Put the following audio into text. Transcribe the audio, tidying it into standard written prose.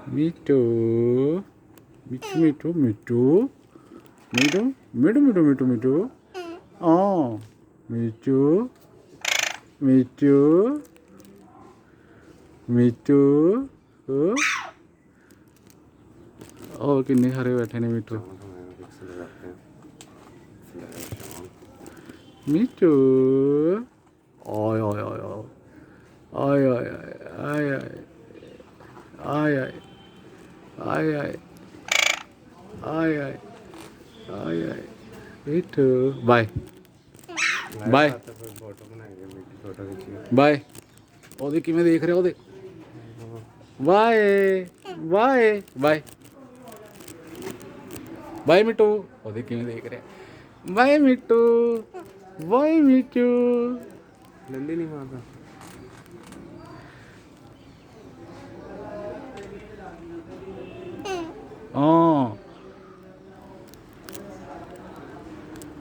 ਮਿੱਟੂ ਮਿੱਟੂ ਮਿੱਟੂ ਮਿੱਟੂ ਮਿੱਟੂ ਮਿੱਟੂ ਮਿੱਟੂ ਮਿੱਟੂ ਮਿੱਟੂ ਆ ਮਿੱਟੂ ਮਿੱਟੂ ਮਿੱਟੂ ਉਹ ਕਿੰਨੇ ਸਾਰੇ ਬੈਠੇ ਨੇ ਮਿੱਟੂ ਮਿੱਟੂ ਓਏ ਓਏ ਓਏ ਓਏ ਓਏ ਆਏ ਆਏ ਆਏ ਆਏ ਆਏ ਆਏ ਆਏ ਆਏ ਆਏ ਆਏ ਮਿੱਟੂ ਬਾਏ ਬਾਏ ਬਾਏ ਉਹਦੇ ਕਿਵੇਂ ਦੇਖ ਰਿਹਾ ਉਹਦੇ bye bye bye bye Mittu ਉਹਦੇ ਕਿਵੇਂ ਦੇਖ ਰਿਹਾ ਬਾਏ ਮਿੱਟੂ ਬਾਏ ਮਿੱਟੂ ਲੱਲੀ ਨਹੀਂ ਮਾਰਦਾ